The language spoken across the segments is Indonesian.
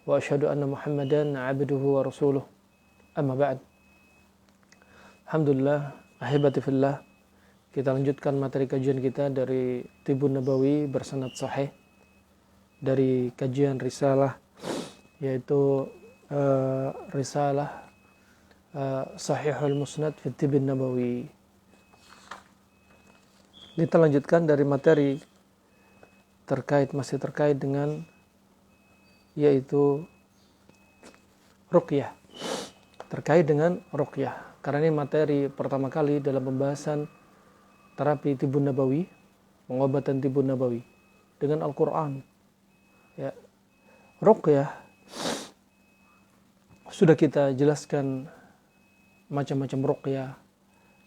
wa asyhadu anna Muhammadan abduhu wa rasuluh. Amma ba'd. Alhamdulillah, ahibati fillah. Kita lanjutkan materi kajian kita dari Tibbun Nabawi bersanad sahih dari kajian risalah, yaitu risalah Sahihul Musnad fi Tibbun Nabawi. Kita lanjutkan dari materi masih terkait dengan yaitu ruqyah. Terkait dengan ruqyah. Karena ini materi pertama kali dalam pembahasan terapi Tibbun Nabawi, pengobatan Tibbun Nabawi dengan Al-Qur'an. Ya. Ruqyah sudah kita jelaskan macam-macam ruqyah,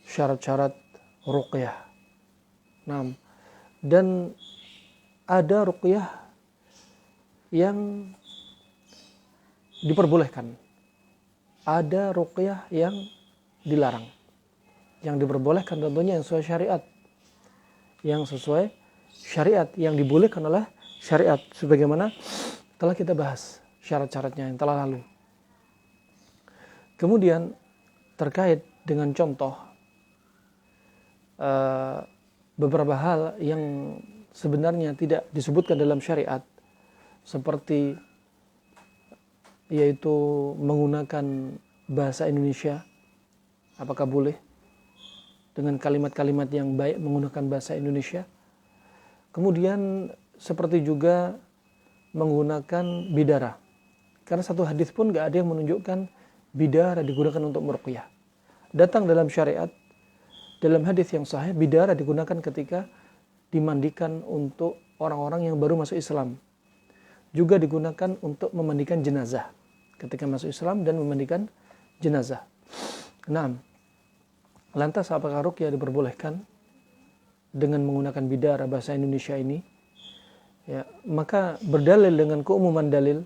syarat-syarat ruqyah. Nah, dan ada ruqyah yang diperbolehkan, ada ruqyah yang dilarang. Yang diperbolehkan tentunya yang sesuai syariat, yang dibolehkan oleh syariat, sebagaimana telah kita bahas syarat-syaratnya yang telah lalu. Kemudian terkait dengan contoh beberapa hal yang sebenarnya tidak disebutkan dalam syariat, seperti yaitu menggunakan bahasa Indonesia, apakah boleh dengan kalimat-kalimat yang baik menggunakan bahasa Indonesia. Kemudian seperti juga menggunakan bidara, karena satu hadis pun gak ada yang menunjukkan bidara digunakan untuk meruqyah. Datang dalam syariat, dalam hadis yang sahih, bidara digunakan ketika dimandikan untuk orang-orang yang baru masuk Islam. Juga digunakan untuk memandikan jenazah ketika masuk Islam dan memandikan jenazah. Nah, lantas apakah ruqyah diperbolehkan dengan menggunakan bidara bahasa Indonesia ini? Ya, maka berdalil dengan keumuman dalil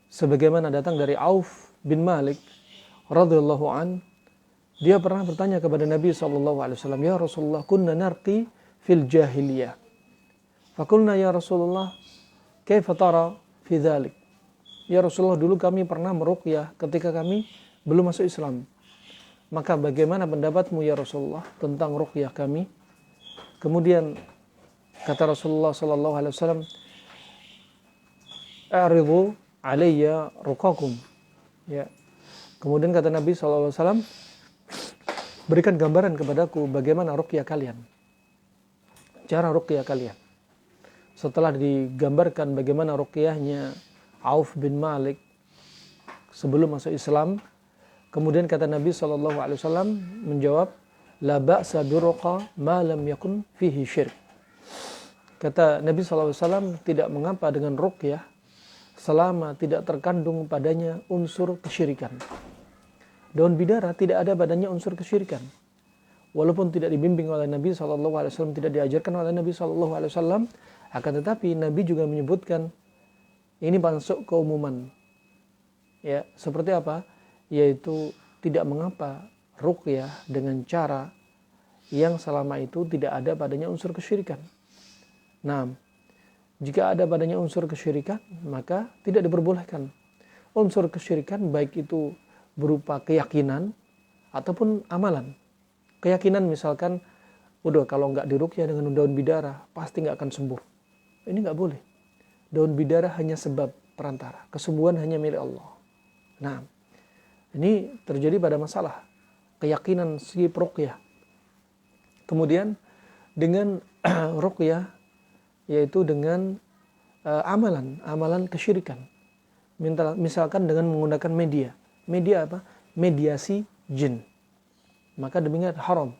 sebagaimana datang dari Auf bin Malik radhiyallahu an. Dia pernah bertanya kepada Nabi SAW, "Ya Rasulullah, kunna narqi fil jahiliyah. Fakulna ya Rasulullah, kaifa tara fi dzalik?" Ya Rasulullah, dulu kami pernah meruqyah ketika kami belum masuk Islam. Maka bagaimana pendapatmu ya Rasulullah tentang ruqyah kami? Kemudian kata Rasulullah sallallahu alaihi wasallam, "A'ridu alayya ruqakum." Ya. Kemudian kata Nabi sallallahu alaihi wasallam, berikan gambaran kepadaku bagaimana ruqyah kalian. Cara ruqyah kalian. Setelah digambarkan bagaimana ruqyahnya Auf bin Malik sebelum masuk Islam, kemudian kata Nabi SAW menjawab, la ba'sa biruqa ma lam yakun fihi syirk. Kata Nabi SAW, tidak mengapa dengan ruqyah selama tidak terkandung padanya unsur kesyirikan. Daun bidara tidak ada padanya unsur kesyirikan. Walaupun tidak dibimbing oleh Nabi SAW, tidak diajarkan oleh Nabi SAW, akan tetapi Nabi juga menyebutkan ini masuk keumuman. Ya, seperti apa? Yaitu tidak mengapa ruqyah dengan cara yang selama itu tidak ada padanya unsur kesyirikan. Nah, jika ada padanya unsur kesyirikan, maka tidak diperbolehkan. Unsur kesyirikan baik itu berupa keyakinan ataupun amalan. Keyakinan misalkan, udah kalau nggak diruqyah dengan daun bidara pasti nggak akan sembuh. Ini nggak boleh. Daun bidara hanya sebab perantara, kesembuhan hanya milik Allah. Nah, ini terjadi pada masalah keyakinan si ruqyah. Kemudian dengan ruqyah, yaitu dengan amalan kesyirikan. Misalkan dengan menggunakan media apa? Mediasi jin. Maka demikian haram,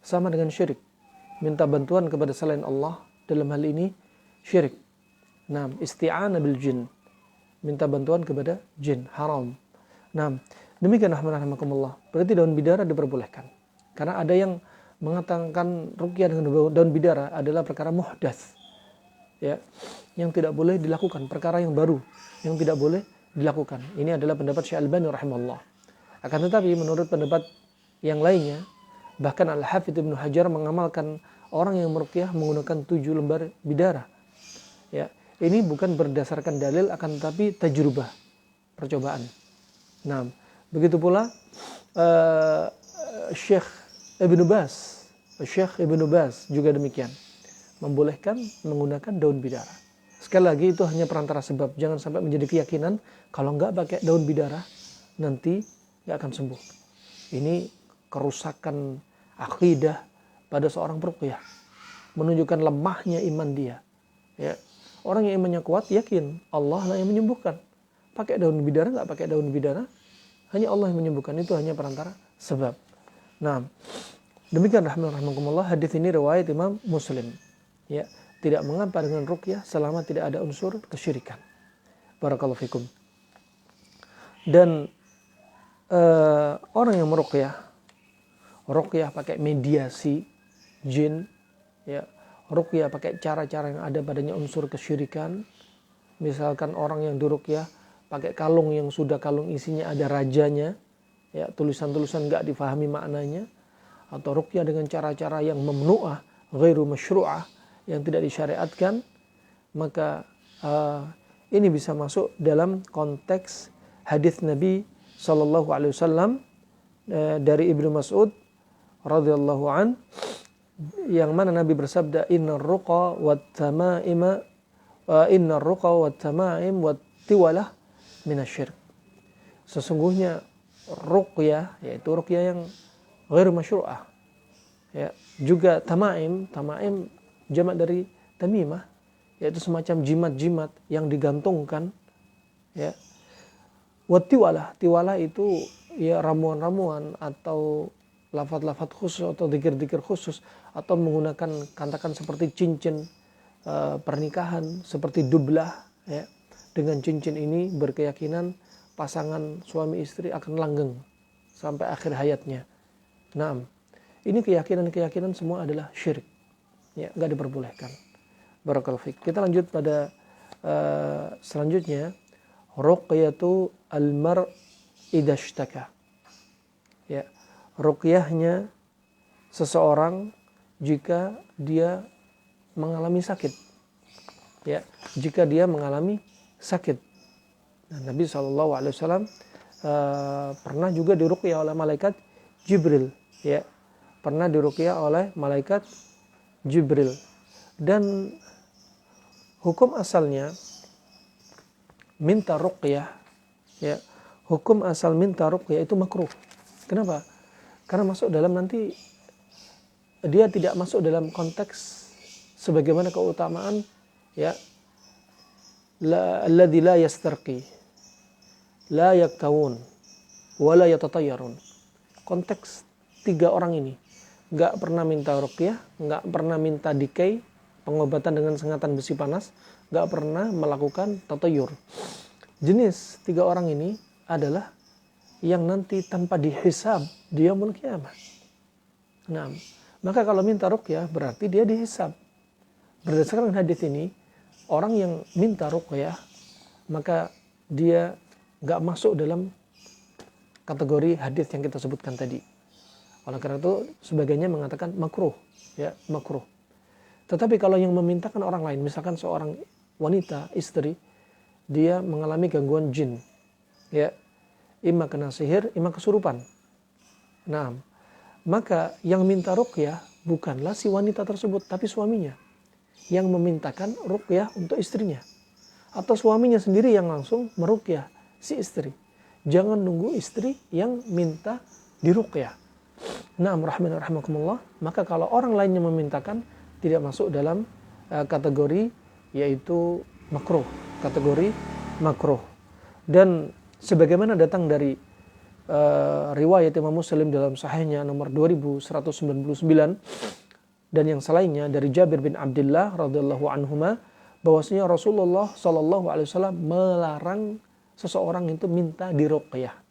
sama dengan syirik. Minta bantuan kepada selain Allah, dalam hal ini syirik. Nah, isti'anah bil jin, minta bantuan kepada jin, haram. Nah, demikian rahmatullah. Berarti daun bidara diperbolehkan. Karena ada yang mengatakan ruqyah dengan daun bidara adalah perkara muhdats. Ya, yang tidak boleh dilakukan, perkara yang baru yang tidak boleh dilakukan. Ini adalah pendapat Syekh Albani rahimahullah. Akan tetapi menurut pendapat yang lainnya, bahkan Al-Hafidz Ibnu Hajar mengamalkan orang yang meruqyah menggunakan 7 lembar bidara. Ya, ini bukan berdasarkan dalil, akan tetapi tajrubah. percobaan. Nah, begitu pula Syekh Ibnu Baz juga demikian, membolehkan menggunakan daun bidara. Sekali lagi itu hanya perantara sebab, jangan sampai menjadi keyakinan kalau nggak pakai daun bidara nanti nggak akan sembuh. Ini kerusakan akidah pada seorang peruqyah, menunjukkan lemahnya iman dia. Ya, orang yang imannya kuat yakin Allah lah yang menyembuhkan. Pakai daun bidara nggak pakai daun bidara, hanya Allah yang menyembuhkan, itu hanya perantara sebab. Nah, demikian rahimakumullah, hadis ini riwayat Imam Muslim. Ya, tidak mengapa dengan ruqyah selama tidak ada unsur kesyirikan. Barakallahu fikum. Dan orang yang meruqyah pakai mediasi jin, ya, ruqyah pakai cara-cara yang ada padanya unsur kesyirikan. Misalkan orang yang diruqyah pakai kalung yang sudah kalung isinya ada rajanya, ya, tulisan-tulisan enggak difahami maknanya, atau ruqyah dengan cara-cara yang mamnu'ah, ghairu masyru'ah, yang tidak disyariatkan, maka ini bisa masuk dalam konteks hadis Nabi sallallahu alaihi wasallam dari Ibnu Mas'ud radhiyallahu an, yang mana Nabi bersabda, innar ruqa wat tamaim wat tiwalah minasyirk. Sesungguhnya ruqyah, yaitu ruqyah yang ghairu masyru'ah, ya, juga tamaim jamak dari tamimah, yaitu semacam jimat-jimat yang digantungkan, ya. Wat tiwalah itu ya ramuan-ramuan atau lafaz-lafaz khusus atau dzikir-dzikir khusus, atau menggunakan katakan seperti cincin pernikahan seperti dublah, ya. Dengan cincin ini berkeyakinan pasangan suami istri akan langgeng sampai akhir hayatnya. Nah, ini keyakinan semua adalah syirik, ya, enggak diperbolehkan. Barakallahu fiik. Kita lanjut pada selanjutnya, ruqyatu al-mar' idza ishtaka. Ya, ruqyahnya seseorang jika dia mengalami sakit. Ya, jika dia mengalami sakit. Nah, Nabi SAW pernah juga diruqyah oleh malaikat Jibril, ya, pernah diruqyah oleh malaikat Jibril. Dan hukum asalnya minta ruqyah, ya, hukum asal minta ruqyah itu makruh. Kenapa? Karena masuk dalam, nanti dia tidak masuk dalam konteks sebagaimana keutamaan, ya, alladzi la yastarqi la yaktawun wa la yatatayyarun. Konteks tiga orang ini enggak pernah minta ruqyah, enggak pernah minta dikai, pengobatan dengan sengatan besi panas, enggak pernah melakukan tatayyur. Jenis tiga orang ini adalah yang nanti tanpa dihisab dia yaumul qiyamah. Nah, maka kalau minta ruqyah berarti dia dihisab. Berdasarkan hadis ini, orang yang minta ruqyah maka dia enggak masuk dalam kategori hadis yang kita sebutkan tadi. Oleh karena itu sebagainya mengatakan makruh, ya, makruh. Tetapi kalau yang memintakan orang lain, misalkan seorang wanita, istri, dia mengalami gangguan jin, ya, imma kena sihir, imma kesurupan. Nah, maka yang minta ruqyah bukanlah si wanita tersebut, tapi suaminya yang memintakan ruqyah untuk istrinya, atau suaminya sendiri yang langsung meruqyah si istri. Jangan nunggu istri yang minta diruqyah. Nah, rahimakumullah, maka kalau orang lain yang memintakan tidak masuk dalam kategori yaitu makruh, kategori makruh. Dan sebagaimana datang dari riwayat Imam Muslim dalam sahihnya nomor 2199 dan yang selainnya dari Jabir bin Abdullah radhiyallahu anhuma, bahwasanya Rasulullah sallallahu alaihi wasallam melarang seseorang itu minta diruqyah.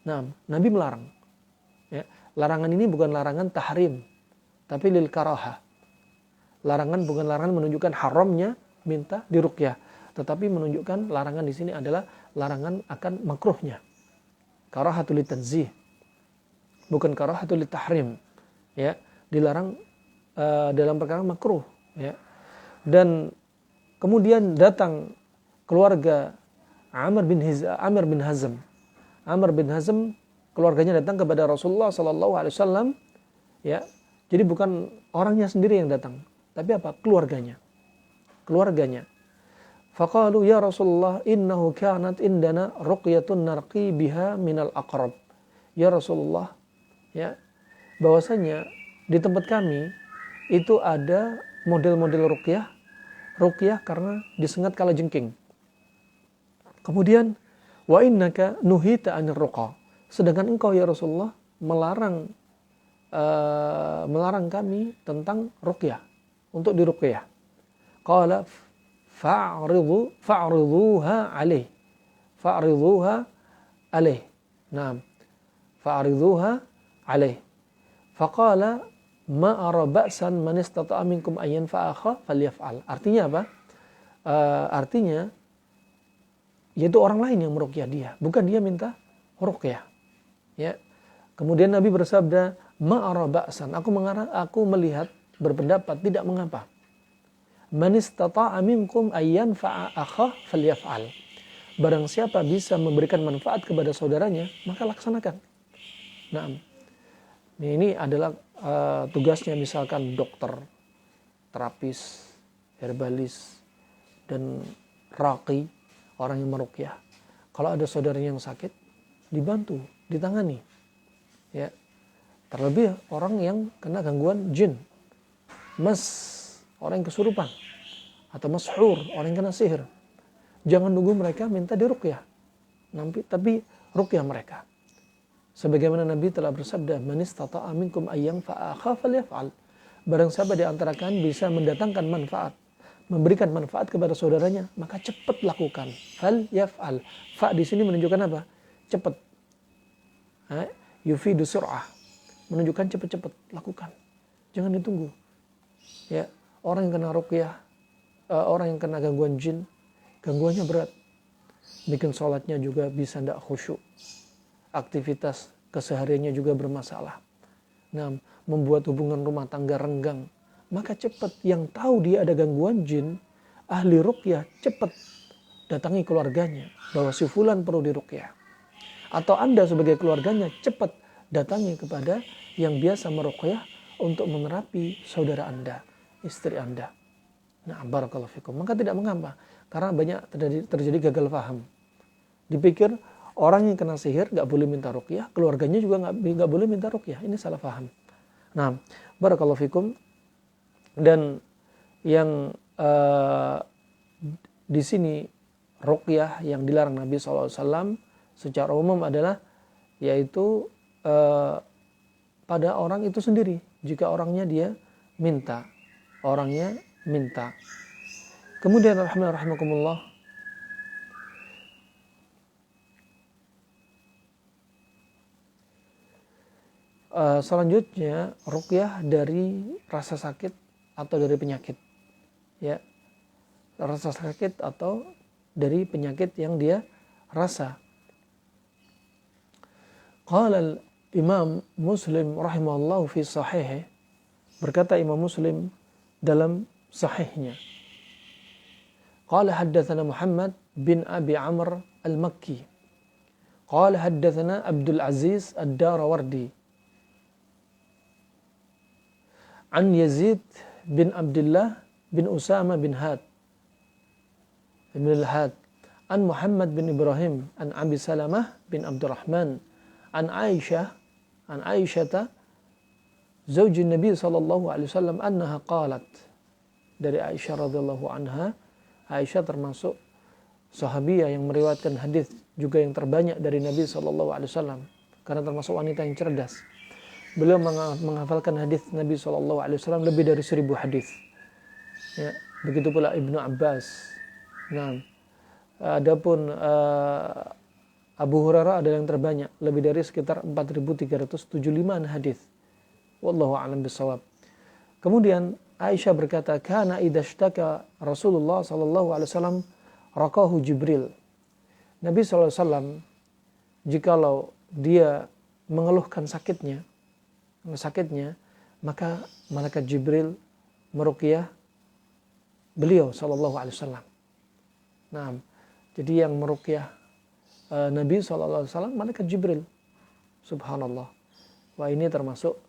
Nah, Nabi melarang. Ya, larangan ini bukan larangan tahrim, tapi lil karahah. Larangan bukan larangan menunjukkan haramnya minta diruqyah, tetapi menunjukkan larangan di sini adalah larangan akan makruhnya. Karahatul tanzih, bukan karahatul tahrim. Ya, dilarang dalam perkara makruh, ya. Dan kemudian datang keluarga Amr bin Hazm. Amr bin Hazm keluarganya datang kepada Rasulullah sallallahu alaihi wasallam, ya. Jadi bukan orangnya sendiri yang datang, tapi apa? Keluarganya. Faqalu ya Rasulullah innahu kanat indana ruqyatun narqi biha minal aqrab. Ya Rasulullah, ya, bahwasanya di tempat kami itu ada model-model ruqyah karena disengat kalajengking. Kemudian wa innaka nuhita 'anil ruqa. Sedangkan engkau ya Rasulullah melarang kami tentang ruqyah, untuk diruqyah. Qala fa'ridhuha alaih. Naam. Fa'ridhuha alaih. Faqala ma ara ba'san man istata'a minkum an yanfa'akha falyaf'al. Artinya apa? Artinya yaitu orang lain yang meruqyah dia, bukan dia minta ruqyah. Ya. Kemudian Nabi bersabda, ma ara ba'san. Aku melihat, berpendapat tidak mengapa. Man istata'a minkum an yanfa'a akha falyaf'al. Barang siapa bisa memberikan manfaat kepada saudaranya, maka laksanakan. Nah, ini adalah tugasnya misalkan dokter, terapis, herbalis, dan raqi, orang yang meruqyah. Kalau ada saudaranya yang sakit, dibantu, ditangani. Ya. Terlebih orang yang kena gangguan jin, orang yang kesurupan, atau mashur, orang yang kena sihir. Jangan nunggu mereka minta diruqyah, tapi ruqyah mereka. Sebagaimana Nabi telah bersabda, man istata'a minkum an yanfa'a akha falyaf'al. Barang siapa di antara kalian bisa mendatangkan manfaat, memberikan manfaat kepada saudaranya, maka cepat lakukan. Falyaf'al. Fa di sini menunjukkan apa? Cepat. Yufidu sur'ah. Menunjukkan cepat-cepat lakukan. Jangan ditunggu. Ya, orang yang kena ruqyah, orang yang kena gangguan jin, gangguannya berat. Bikin sholatnya juga bisa tidak khusyuk. Aktivitas kesehariannya juga bermasalah. Nah, membuat hubungan rumah tangga renggang. Maka cepat, yang tahu dia ada gangguan jin, ahli ruqyah, cepat datangi keluarganya bahwa si fulan perlu diruqyah. Atau Anda sebagai keluarganya cepat datangi kepada yang biasa meruqyah untuk menerapi saudara Anda, istri Anda. Nah, barakallahu fikum. Maka tidak mengapa, karena banyak terjadi gagal paham. Dipikir orang yang kena sihir gak boleh minta ruqyah, keluarganya juga gak boleh minta ruqyah. Ini salah paham. Nah, barakallahu fikum. Dan yang di sini ruqyah yang dilarang Nabi SAW secara umum adalah yaitu pada orang itu sendiri. Jika orangnya dia minta, Kemudian rahimakumullah, selanjutnya ruqyah dari rasa sakit atau dari penyakit. Ya. Rasa sakit atau dari penyakit yang dia rasa. Qala Imam Muslim rahimahullah fi sahih, berkata Imam Muslim dalam sahihnya, qala haddatsana Muhammad bin Abi Amr al-Makki, qala haddatsana Abdul Aziz ad-Darawardi an Yazid bin Abdullah bin Usama bin al-Had an Muhammad bin Ibrahim an Abi Salamah bin Abdurrahman an Aisyata zaujin Nabi sallallahu alaihi wasallam annaha qalat. Dari Aisyah radhiyallahu anha, Aisyah termasuk sahabiyah yang meriwayatkan hadis juga yang terbanyak dari Nabi sallallahu alaihi wasallam karena termasuk wanita yang cerdas. Beliau menghafalkan hadis Nabi sallallahu alaihi wasallam lebih dari 1000 hadis. Ya, begitu pula Ibnu Abbas. Nah, adapun Abu Hurairah adalah yang terbanyak, lebih dari sekitar 4375 hadis. Wallahu a'lam bishawab. Kemudian Aisyah berkata, "Kana idza ishtaka Rasulullah sallallahu alaihi wasallam raqahu Jibril." Nabi sallallahu alaihi wasallam jikalau dia mengeluhkan sakitnya, maka malaikat Jibril meruqyah beliau sallallahu alaihi wasallam. Nah, Jadi yang meruqyah Nabi SAW malaikat Jibril. Subhanallah. Wah, ini termasuk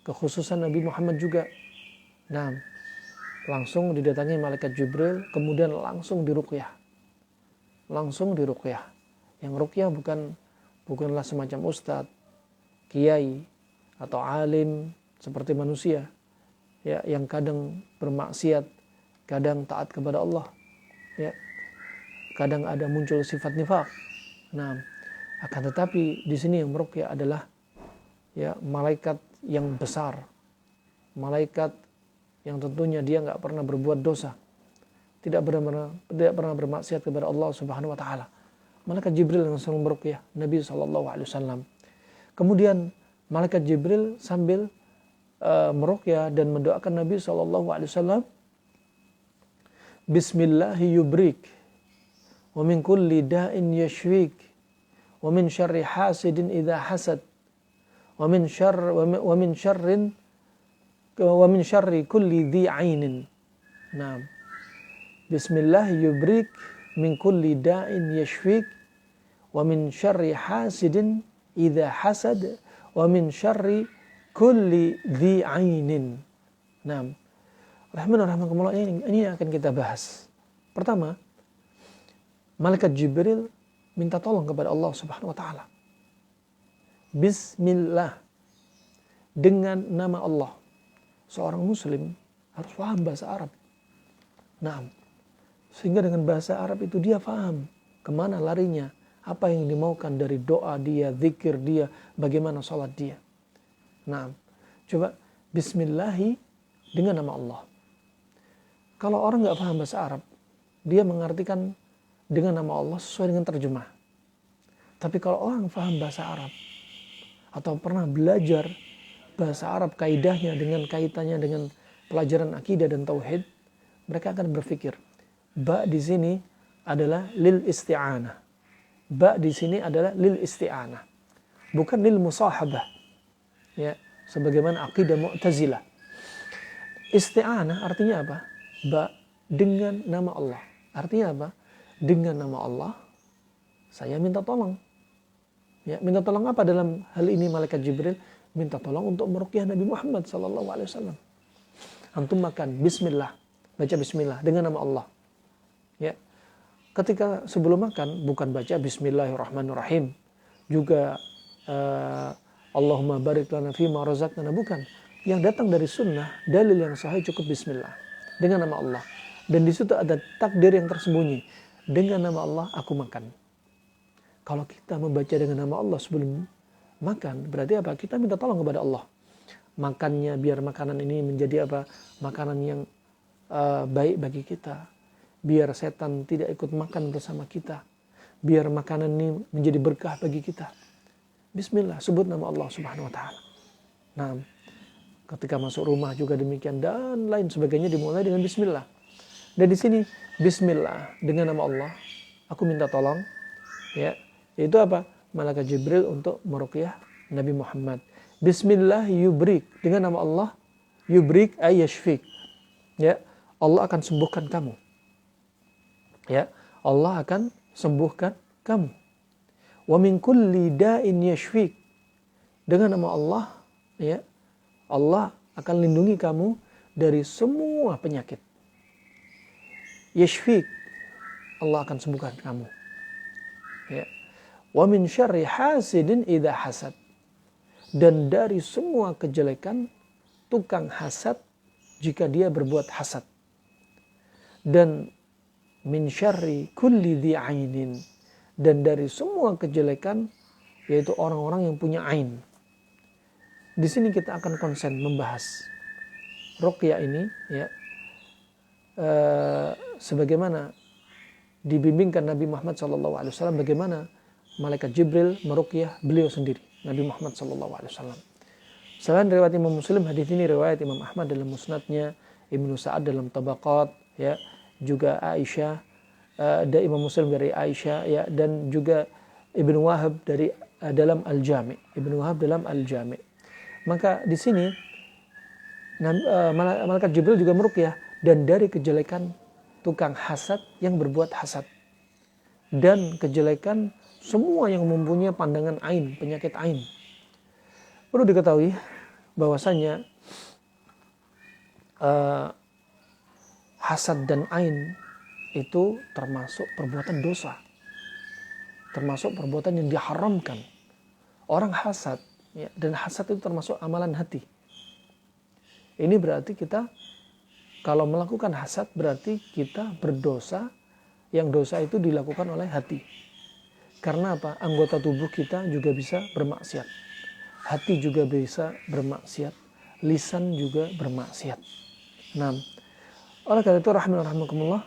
kekhususan Nabi Muhammad juga. Nah, langsung didatangi malaikat Jibril, kemudian langsung diruqyah. Langsung diruqyah. Yang ruqyah bukanlah semacam ustadz, kiai, atau alim seperti manusia, ya, yang kadang bermaksiat, kadang taat kepada Allah, ya, kadang ada muncul sifat nifaq. Nah, akan tetapi di sini yang meruqyah adalah ya malaikat yang besar, malaikat yang tentunya dia nggak pernah berbuat dosa, tidak pernah bermaksiat kepada Allah Subhanahu Wa Taala. Malaikat Jibril yang langsung meruqyah Nabi SAW. Kemudian malaikat Jibril sambil meruqyah dan mendoakan Nabi SAW, Bismillahi yubrik, wa min kulli da'in yashwik, wa min syarri hasidin idha hasad, wa min syarri kulli dhi ainin. Nah, Bismillah yubrik min kulli da'in yashwik, wa min syarri hasidin idha hasad, wa min syarri kulli dhi ainin. Nah, rahimahullah, ini akan kita bahas. Pertama, malaikat Jibril minta tolong kepada Allah Subhanahu wa taala. Bismillah, dengan nama Allah. Seorang muslim harus paham bahasa Arab. Nah, sehingga dengan bahasa Arab itu dia paham kemana larinya, apa yang dimaukan dari doa dia, zikir dia, bagaimana sholat dia. Nah, coba Bismillahi dengan nama Allah. Kalau orang nggak paham bahasa Arab, dia mengartikan dengan nama Allah sesuai dengan terjemah. Tapi kalau orang paham bahasa Arab atau pernah belajar bahasa Arab kaidahnya dengan kaitannya dengan pelajaran akidah dan tauhid, mereka akan berpikir, ba di sini adalah lil isti'anah. Ba di sini adalah lil isti'anah, bukan lil musahabah. Ya, sebagaimana akidah Mu'tazilah. Isti'anah artinya apa? Ba dengan nama Allah. Artinya apa? Dengan nama Allah saya minta tolong. Ya, minta tolong apa dalam hal ini malaikat Jibril? Minta tolong untuk meruqyah Nabi Muhammad SAW. Antum makan bismillah, baca bismillah dengan nama Allah. Ya. Ketika sebelum makan bukan baca bismillahirrahmanirrahim. Juga Allahumma barik lana fima razaqtana, bukan. Yang datang dari sunnah, dalil yang sahih cukup bismillah dengan nama Allah. Dan di situ ada takdir yang tersembunyi. Dengan nama Allah aku makan. Kalau kita membaca dengan nama Allah sebelum makan, berarti apa? Kita minta tolong kepada Allah. Makannya biar makanan ini menjadi apa? Makanan yang baik bagi kita. Biar setan tidak ikut makan bersama kita. Biar makanan ini menjadi berkah bagi kita. Bismillah, sebut nama Allah Subhanahu wa taala. Nah, ketika masuk rumah juga demikian dan lain sebagainya dimulai dengan bismillah. Dan di sini bismillah dengan nama Allah aku minta tolong, ya, itu apa? Malaikat Jibril untuk meruqyah Nabi Muhammad. Bismillah yubrik, dengan nama Allah yubrik ay yashfik. Ya, Allah akan sembuhkan kamu. Ya, Allah akan sembuhkan kamu. Wa min kulli da'in yashfik. Dengan nama Allah, ya, Allah akan lindungi kamu dari semua penyakit. Yashfik, Allah akan sembuhkan kamu. Ya. Wa min syarri hasidin idza hasad. Dan dari semua kejelekan tukang hasad jika dia berbuat hasad. Dan min syarri kulli dhi ainin. Dan dari semua kejelekan yaitu orang-orang yang punya ain. Di sini kita akan konsen membahas ruqyah ini, ya. Sebagaimana dibimbingkan Nabi Muhammad SAW, bagaimana malaikat Jibril meruqyah beliau sendiri, Nabi Muhammad SAW. Selain riwayat Imam Muslim, hadis ini riwayat Imam Ahmad dalam musnadnya, Ibnu Sa'ad dalam Tabaqat, ya, juga Aisyah, dari Imam Muslim dari Aisyah, ya, dan juga Ibnu Wahab dari dalam Al-Jami', Ibnu Wahab dalam Al-Jami'. Maka di sini malaikat Jibril juga meruqyah dan dari kejelekan tukang hasad yang berbuat hasad. dan kejelekan semua yang mempunyai pandangan ain, penyakit ain. Perlu diketahui bahwasanya hasad dan ain itu termasuk perbuatan dosa, termasuk perbuatan yang diharamkan. Orang hasad, ya, dan hasad itu termasuk amalan hati. Ini berarti kita kalau melakukan hasad berarti kita berdosa, yang dosa itu dilakukan oleh hati. Karena apa? Anggota tubuh kita juga bisa bermaksiat. Hati juga bisa bermaksiat. Lisan juga bermaksiat. Nah, oleh karena itu rahimakumullah,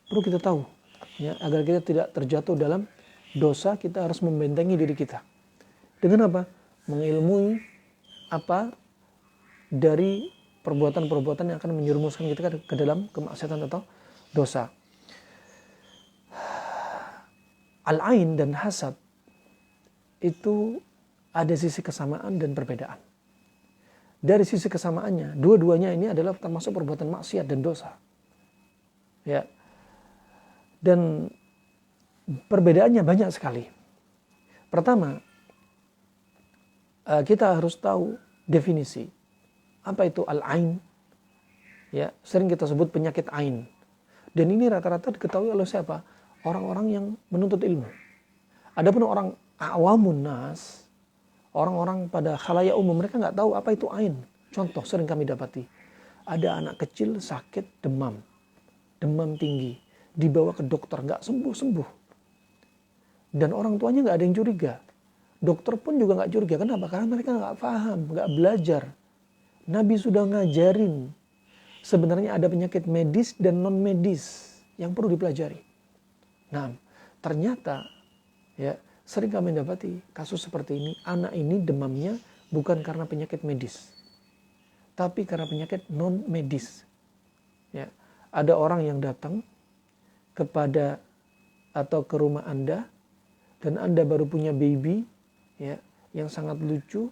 perlu kita tahu, ya, agar kita tidak terjatuh dalam dosa, kita harus membentengi diri kita. Dengan apa? Mengilmui apa dari perbuatan-perbuatan yang akan menjerumuskan kita ke dalam kemaksiatan atau dosa. Al-ain dan hasad itu ada sisi kesamaan dan perbedaan. Dari sisi kesamaannya, dua-duanya ini adalah termasuk perbuatan maksiat dan dosa. Ya. Dan perbedaannya banyak sekali. Pertama, kita harus tahu definisi. Apa itu al-ain? Ya, sering kita sebut penyakit ain. Dan ini rata-rata diketahui oleh siapa? Orang-orang yang menuntut ilmu. Adapun orang awamun nas, orang-orang pada khalayak umum, mereka nggak tahu apa itu ain. Contoh sering kami dapati, ada anak kecil sakit demam tinggi, dibawa ke dokter nggak sembuh-sembuh, dan orang tuanya nggak ada yang curiga, dokter pun juga nggak curiga. Kenapa? Karena mereka nggak paham, nggak belajar. Nabi sudah ngajarin sebenarnya ada penyakit medis dan non medis yang perlu dipelajari. Nah, ternyata ya sering kami dapati kasus seperti ini, anak ini demamnya bukan karena penyakit medis, tapi karena penyakit non medis. Ya, ada orang yang datang kepada atau ke rumah Anda dan Anda baru punya baby, ya, yang sangat lucu,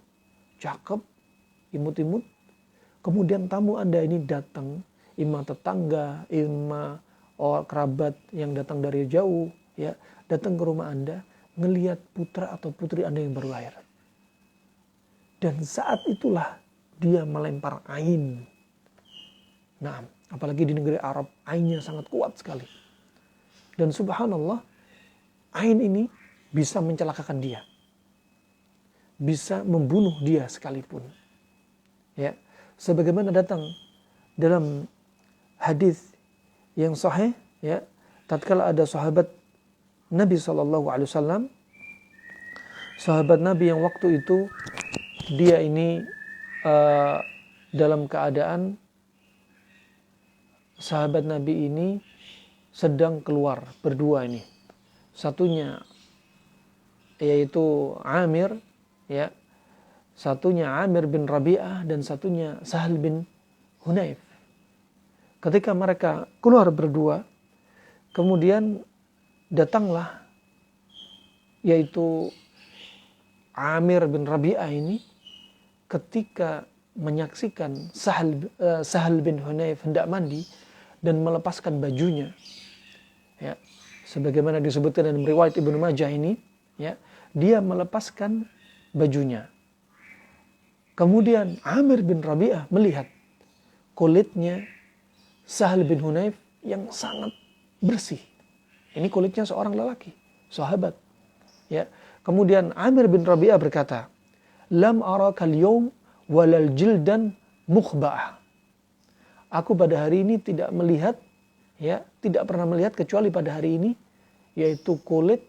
cakep, imut-imut. Kemudian tamu Anda ini datang, imam tetangga, imam kerabat yang datang dari jauh, ya, datang ke rumah Anda, ngelihat putra atau putri Anda yang baru lahir. Dan saat itulah dia melempar ain. Nah, apalagi di negeri Arab, ainnya sangat kuat sekali. Dan subhanallah, ain ini bisa mencelakakan dia. Bisa membunuh dia sekalipun. Ya, sebagaimana datang dalam hadis yang sahih, ya, tatkala ada sahabat Nabi SAW, sahabat Nabi yang waktu itu dia ini dalam keadaan sahabat Nabi ini sedang keluar berdua ini. Satunya yaitu Amir, ya. Satunya Amir bin Rabi'ah dan satunya Sahal bin Hunayf. Ketika mereka keluar berdua, kemudian datanglah yaitu Amir bin Rabi'ah ini ketika menyaksikan Sahal bin Hunayf hendak mandi dan melepaskan bajunya. Ya, sebagaimana disebutkan dalam riwayat Ibnu Majah ini, ya, dia melepaskan bajunya. Kemudian Amir bin Rabi'ah melihat kulitnya Sahal bin Hunayf yang sangat bersih. Ini kulitnya seorang lelaki, sahabat. Ya. Kemudian Amir bin Rabi'ah berkata, "Lam arakal yawm walal jildan mukhba'ah." Aku pada hari ini tidak melihat, ya, tidak pernah melihat kecuali pada hari ini, yaitu kulit,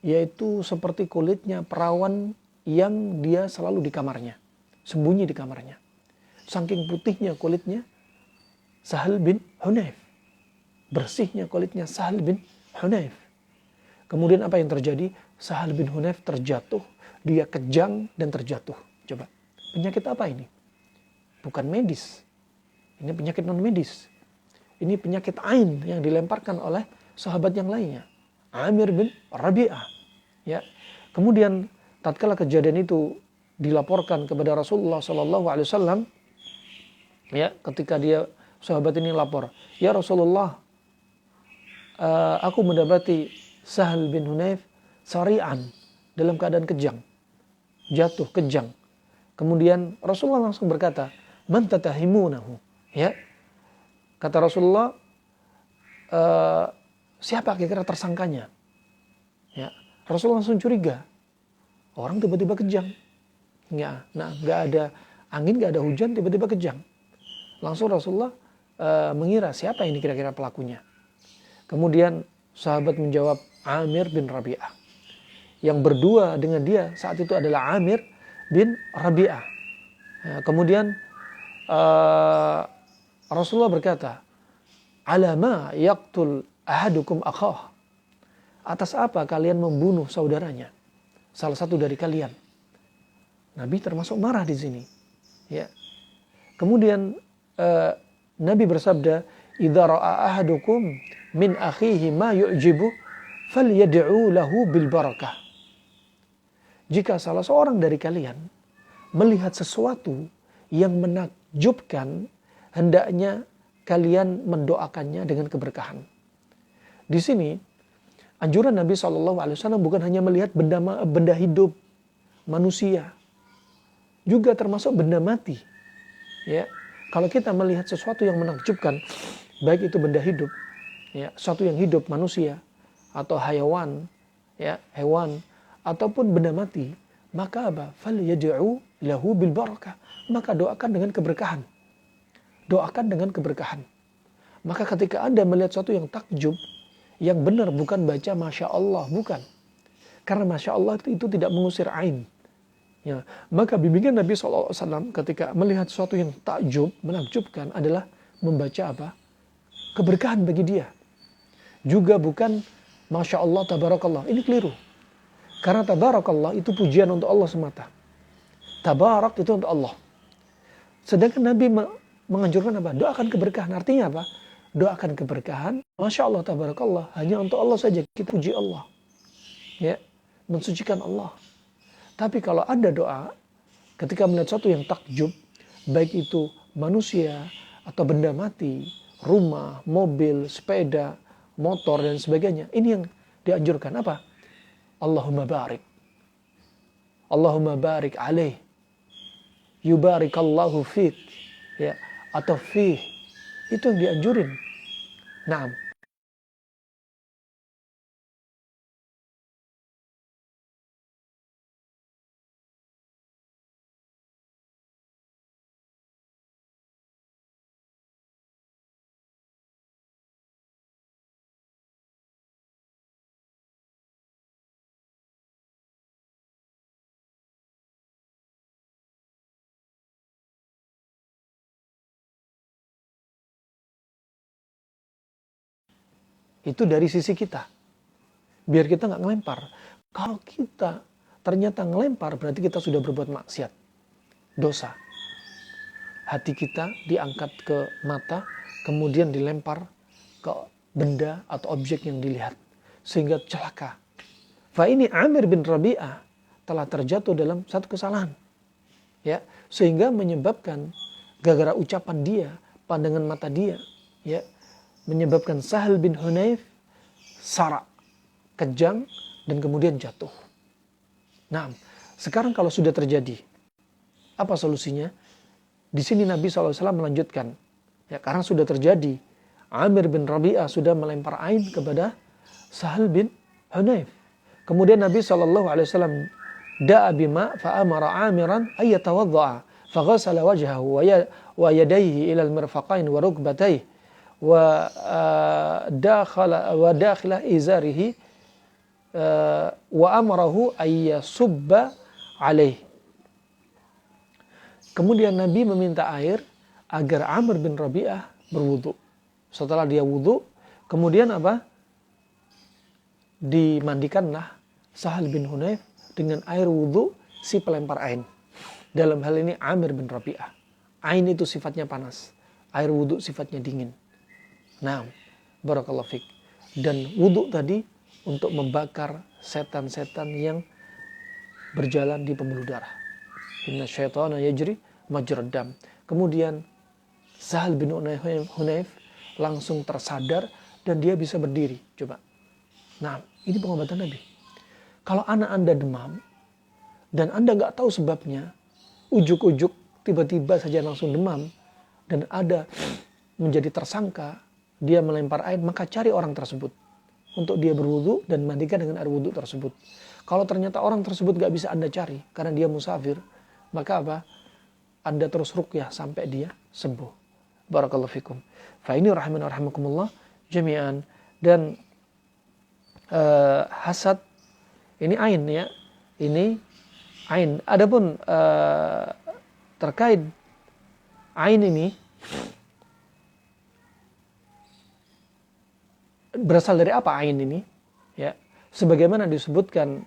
yaitu seperti kulitnya perawan yang dia selalu di kamarnya, sembunyi di kamarnya. Saking putihnya kulitnya Sahal bin Hunayf, bersihnya kulitnya Sahal bin Hunayf. Kemudian apa yang terjadi? Sahal bin Hunayf terjatuh, dia kejang dan terjatuh. Coba, penyakit apa ini? Bukan medis, ini penyakit non medis. Ini penyakit ain yang dilemparkan oleh sahabat yang lainnya, Amir bin Rabi'ah. Ya, kemudian tatkala kejadian itu dilaporkan kepada Rasulullah SAW, ya, ketika dia sahabat ini lapor, "Ya Rasulullah, aku mendapati Sahal bin Hunayf sari'an, dalam keadaan kejang, jatuh kejang. Kemudian Rasulullah langsung berkata, man tatahimunahu, ya. Kata Rasulullah, siapa kira-kira tersangkanya? Ya. Rasulullah langsung curiga, orang tiba-tiba kejang. Ya, nah, nggak ada angin, nggak ada hujan, tiba-tiba kejang. Langsung Rasulullah mengira siapa ini kira-kira pelakunya. Kemudian sahabat menjawab, Amir bin Rabi'ah. Yang berdua dengan dia saat itu adalah Amir bin Rabi'ah. Ya, kemudian Rasulullah berkata, alama yaqtul ahadukum akhah. Atas apa kalian membunuh saudaranya? Salah satu dari kalian. Nabi termasuk marah di sini. Ya. Kemudian Nabi bersabda, idza ra'a ahadukum min akhihi ma yu'jibu falyad'u lahu bil barakah. Jika salah seorang dari kalian melihat sesuatu yang menakjubkan, hendaknya kalian mendoakannya dengan keberkahan. Di sini anjuran Nabi SAW bukan hanya melihat benda hidup, manusia, juga termasuk benda mati. Ya, kalau kita melihat sesuatu yang menakjubkan, baik itu benda hidup, ya, sesuatu yang hidup, manusia atau hayawan, ya, hewan ataupun benda mati, maka apa? Falyad'u lahu bil barakah. Maka doakan dengan keberkahan. Doakan dengan keberkahan. Maka ketika Anda melihat sesuatu yang takjub, yang benar bukan baca Masya Allah, bukan. Karena Masya Allah itu tidak mengusir ain. Ya, maka bimbingan Nabi SAW ketika melihat sesuatu yang takjub, menakjubkan adalah membaca apa? Keberkahan bagi dia. Juga bukan Masya Allah, Tabarakallah. Ini keliru. Karena Tabarakallah itu pujian untuk Allah semata. Tabarak itu untuk Allah. Sedangkan Nabi menganjurkan apa? Doakan keberkahan. Artinya apa? Doakan keberkahan. Masya Allah, Tabarakallah. Hanya untuk Allah saja. Kita puji Allah. Ya, mensucikan Allah. Tapi kalau Anda doa, ketika melihat sesuatu yang takjub, baik itu manusia atau benda mati, rumah, mobil, sepeda, motor, dan sebagainya. Ini yang dianjurkan. Apa? Allahumma barik. Allahumma barik alaih. Yubarikallahu fiq. Ya, atau fih. Itu yang dianjurin. Naam. Itu dari sisi kita. Biar kita nggak ngelempar. Kalau kita ternyata ngelempar, berarti kita sudah berbuat maksiat. Dosa. Hati kita diangkat ke mata, kemudian dilempar ke benda atau objek yang dilihat. Sehingga celaka. Fa ini Amir bin Rabi'ah telah terjatuh dalam satu kesalahan. Ya, sehingga menyebabkan gara-gara ucapan dia, pandangan mata dia, ya, menyebabkan Sahal bin Hunayf sarak, kejang, dan kemudian jatuh. Nah, sekarang kalau sudah terjadi, apa solusinya? Di sini Nabi SAW melanjutkan, ya, karena sudah terjadi, Amir bin Rabi'ah sudah melempar ain kepada Sahal bin Hunayf. Kemudian Nabi SAW da'a bima fa'amara Amiran ayyatawadda'a faghasala wajhahu wa yadayhi ila al-mirfaqain wa rukbatayhi wa dakhila izarihi wa amarahu ayyasubba alaih. Kemudian Nabi meminta air agar Amr bin Rabi'ah berwudu. Setelah dia wudu, kemudian apa? Dimandikanlah Sahal bin Hunayf dengan air wudu si pelempar ain. Dalam hal ini Amr bin Rabi'ah. Ain itu sifatnya panas, air wudu sifatnya dingin. Nah, barakallahu fik. Dan wudu tadi untuk membakar setan-setan yang berjalan di pembuluh darah. Inna syaitana yajri majrad dam. Kemudian Sahal bin Hunayf langsung tersadar dan dia bisa berdiri. Coba. Nah, ini pengobatan Nabi. Kalau anak Anda demam, dan Anda nggak tahu sebabnya, ujuk-ujuk tiba-tiba saja langsung demam, dan ada menjadi tersangka, dia melempar air, maka cari orang tersebut untuk dia berwudu dan mandikan dengan air wudu tersebut. Kalau ternyata orang tersebut nggak bisa Anda cari karena dia musafir, maka apa? Anda terus ruqyah sampai dia sembuh. Barakallahu fikum. Fa ini rahman rahimakumullah jami'an. Dan hasad ini ain ya. Ini ain. Adapun terkait ain ini berasal dari apa ain ini? Ya, sebagaimana disebutkan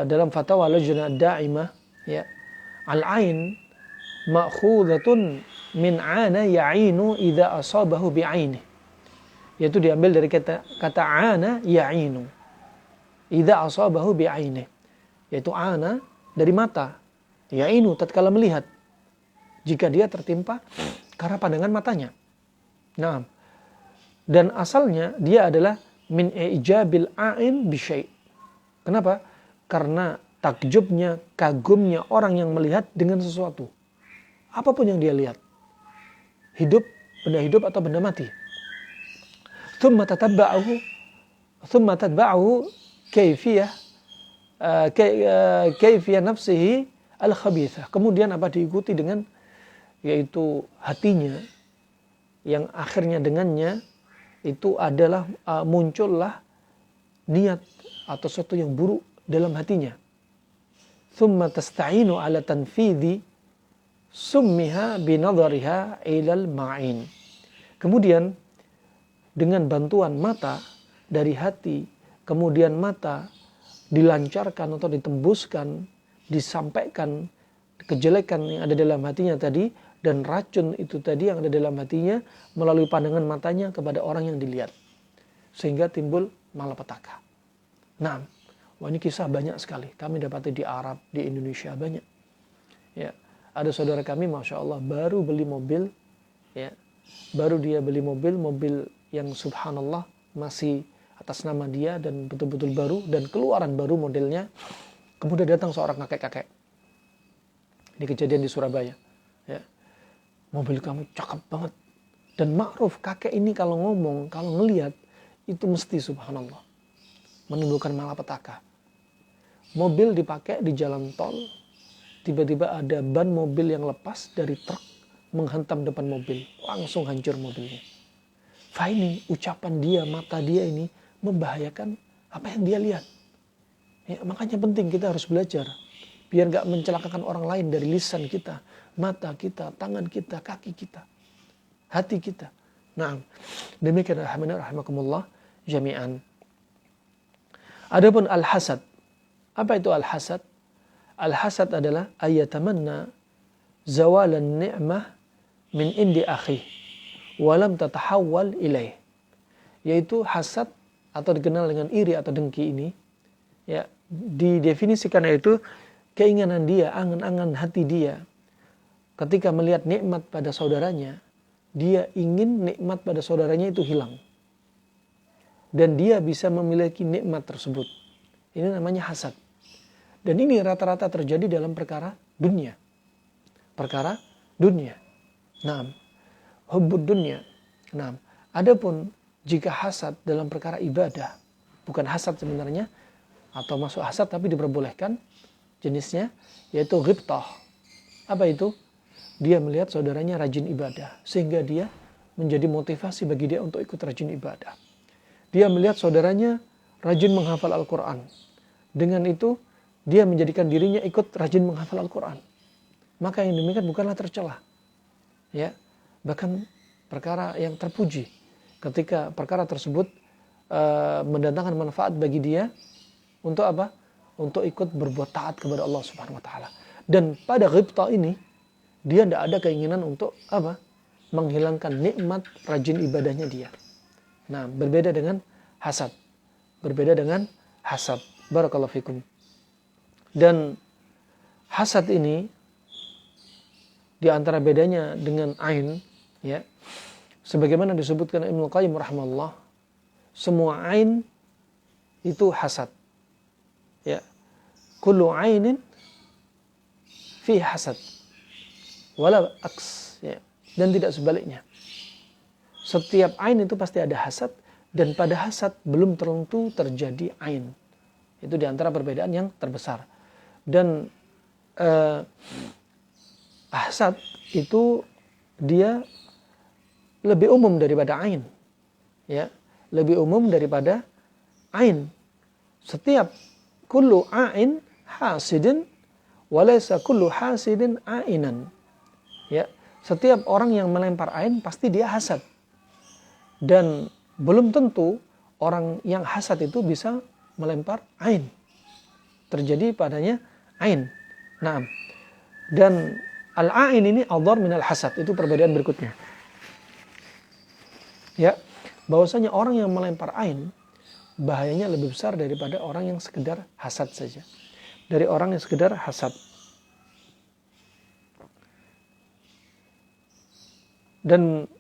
dalam fatwa Lajnah Daimah, ya, al-ain ma'khudhatun min 'ana ya'inu idza asabahu bi'aini. Yaitu diambil dari kata 'ana ya'inu idza asabahu bi'aini. Yaitu 'ana dari mata, ya'inu tatkala melihat, jika dia tertimpa karena pandangan matanya. Nah, dan asalnya dia adalah min ijabil a'in bi syai'. Kenapa? Karena takjubnya, kagumnya orang yang melihat dengan sesuatu. Apapun yang dia lihat. Hidup, benda hidup atau benda mati. Thumma tatba'ahu kaifiyah nafsihi al-khabithah. Kemudian apa diikuti dengan, yaitu hatinya, yang akhirnya dengannya itu adalah muncullah niat atau sesuatu yang buruk dalam hatinya. Thumma tasta'inu ala tanfidhi summiha binadhariha ilal ma'in. Kemudian dengan bantuan mata dari hati, kemudian mata dilancarkan atau ditembuskan, disampaikan kejelekan yang ada dalam hatinya tadi, dan racun itu tadi yang ada dalam hatinya melalui pandangan matanya kepada orang yang dilihat. Sehingga timbul malapetaka. Nah, ini kisah banyak sekali. Kami dapati di Arab, di Indonesia banyak. Ya, ada saudara kami, masya Allah, baru beli mobil, ya, baru dia beli mobil yang subhanallah masih atas nama dia dan betul-betul baru dan keluaran baru modelnya. Kemudian datang seorang kakek-kakek. Ini kejadian di Surabaya. Ya, mobil kamu cakep banget. Dan ma'ruf, kakek ini kalau ngomong, kalau ngelihat, itu mesti subhanallah menimbulkan malapetaka. Mobil dipakai di jalan tol, tiba-tiba ada ban mobil yang lepas dari truk menghantam depan mobil, langsung hancur mobilnya. Ini ucapan dia, mata dia ini membahayakan apa yang dia lihat. Ya, makanya penting kita harus belajar biar gak mencelakakan orang lain dari lisan kita, mata kita, tangan kita, kaki kita, hati kita. Nah, demikian rahimakumullah jami'an. Adapun al-hasad. Apa itu al-hasad? Al-hasad adalah ayatamanna zawalan ni'mah min indi akhi walam tatahawwal ilaih. Yaitu hasad atau dikenal dengan iri atau dengki ini, ya, didefinisikan yaitu keinginan dia, angan-angan hati dia ketika melihat nikmat pada saudaranya, dia ingin nikmat pada saudaranya itu hilang. Dan dia bisa memiliki nikmat tersebut. Ini namanya hasad. Dan ini rata-rata terjadi dalam perkara dunia. Perkara dunia. Naam. Hubbud dunia. Naam. Adapun jika hasad dalam perkara ibadah, bukan hasad sebenarnya, atau masuk hasad tapi diperbolehkan jenisnya, yaitu ghibtah. Apa itu? Dia melihat saudaranya rajin ibadah, sehingga dia menjadi motivasi bagi dia untuk ikut rajin ibadah. Dia melihat saudaranya rajin menghafal Al-Quran. Dengan itu, dia menjadikan dirinya ikut rajin menghafal Al-Quran. Maka yang demikian bukanlah tercela. Ya, bahkan perkara yang terpuji. Ketika perkara tersebut mendatangkan manfaat bagi dia, untuk apa? Untuk ikut berbuat taat kepada Allah Subhanahu wa taala. Dan pada ghibtah ini, dia tidak ada keinginan untuk apa? Menghilangkan nikmat rajin ibadahnya dia. Nah, berbeda dengan hasad. Berbeda dengan hasad. Barakallahu fikum. Dan hasad ini di antara bedanya dengan ain, ya. Sebagaimana disebutkan Ibnu Qayyim rahimahullah, semua ain itu hasad. Ya. Kullu ainin fi hasad. Wala aks. Ya. Dan tidak sebaliknya. Setiap ain itu pasti ada hasad, dan pada hasad belum tentu terjadi ain. Itu diantara perbedaan yang terbesar. Dan hasad itu dia lebih umum daripada ain. Ya, lebih umum daripada ain. Setiap kullu ain hasidin walaysa kullu hasidin ainan. Ya, setiap orang yang melempar ain pasti dia hasad. Dan belum tentu orang yang hasad itu bisa melempar ain. Terjadi padanya ain. Nah, dan al-ain ini adhar min al-hasad. Itu perbedaan berikutnya. Ya, bahwasanya orang yang melempar ain bahayanya lebih besar daripada orang yang sekedar hasad saja. Dari orang yang sekedar hasad. Dan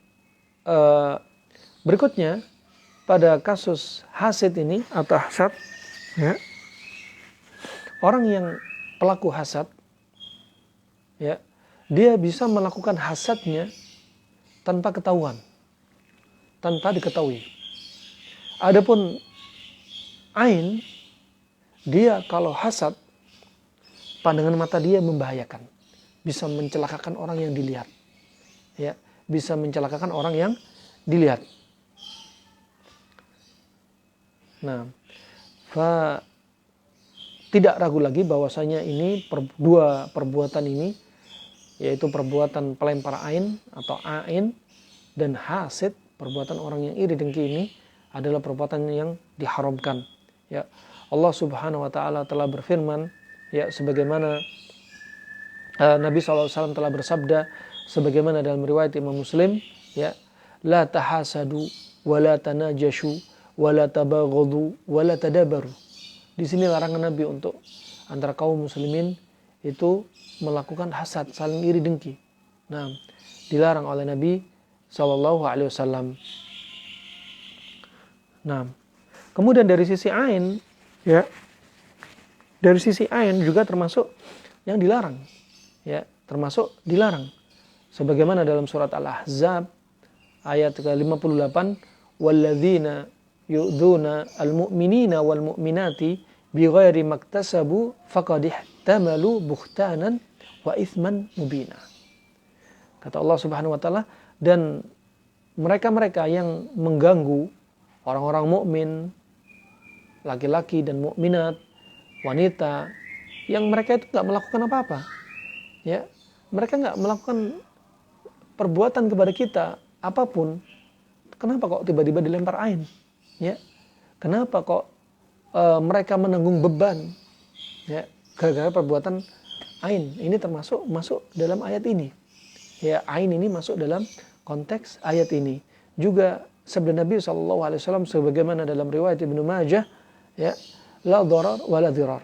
berikutnya pada kasus hasad ini atau hasad, ya, orang yang pelaku hasad, ya, dia bisa melakukan hasadnya tanpa ketahuan, tanpa diketahui. Adapun ain, dia kalau hasad, pandangan mata dia membahayakan, bisa mencelakakan orang yang dilihat, ya, bisa mencelakakan orang yang dilihat. Nah, tidak ragu lagi bahwasanya ini dua perbuatan ini, yaitu perbuatan pelempar ain atau ain dan hasid, perbuatan orang yang iri dengki ini adalah perbuatan yang diharamkan. Ya, Allah Subhanahu wa taala telah berfirman, ya, sebagaimana Nabi SAW telah bersabda sebagaimana dalam riwayat Imam Muslim, ya, la tahasadu wa la tanajashu wa la tabaghadu wa la tadabaru. Di sini larangan Nabi untuk antara kaum muslimin itu melakukan hasad, saling iri dengki. Nah, dilarang oleh Nabi SAW. Nah, kemudian dari sisi ain, ya, dari sisi ain juga termasuk yang dilarang, ya, termasuk dilarang. Sebagaimana dalam surat Al-Ahzab ayat ke-58, walladzina yu'dzuna al-mu'minina wal mu'minati bighairi maktasabu faqad ihtamalu buhtanan wa itsman mubina. Kata Allah Subhanahu wa taala, dan mereka-mereka yang mengganggu orang-orang mukmin, laki-laki dan mukminat, wanita, yang mereka itu enggak melakukan apa-apa. Ya, mereka enggak melakukan perbuatan kepada kita apapun, kenapa kok tiba-tiba dilempar ain? Ya, kenapa kok mereka menanggung beban? Ya, gara-gara perbuatan ain. Ini masuk dalam ayat ini. Ya, ain ini masuk dalam konteks ayat ini. Juga sabda Nabi SAW sebagaimana dalam riwayat Ibnu Majah, ya, la dharar wa la dhirar.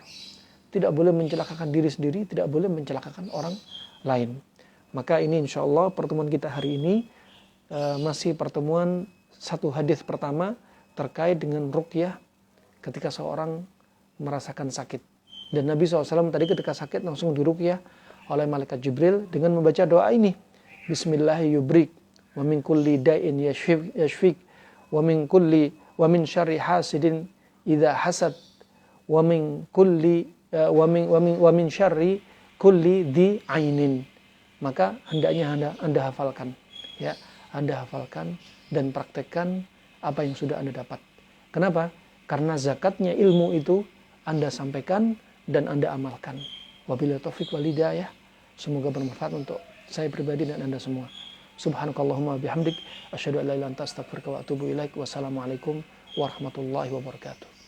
Tidak boleh mencelakakan diri sendiri, tidak boleh mencelakakan orang lain. Maka ini insya Allah pertemuan kita hari ini masih pertemuan satu hadis pertama terkait dengan ruqyah ketika seorang merasakan sakit. Dan Nabi SAW tadi ketika sakit langsung diruqyah oleh malaikat Jibril dengan membaca doa ini. Bismillahirrahmanirrahim. Wa min kulli da'in yashfik wa min syarri hasidin idza hasad wa min syarri kulli dhi ainin. Maka hendaknya Anda hafalkan, ya, Anda hafalkan dan praktekkan apa yang sudah Anda dapat. Kenapa? Karena zakatnya ilmu itu Anda sampaikan dan Anda amalkan. Wabillahi taufiq wal hidayah. Semoga bermanfaat untuk saya pribadi dan Anda semua. Subhanakallahumma bihamdik asyhadu an la ilaha illa anta astaghfiruka wa atubu ilaik. Wassalamualaikum warahmatullahi wabarakatuh.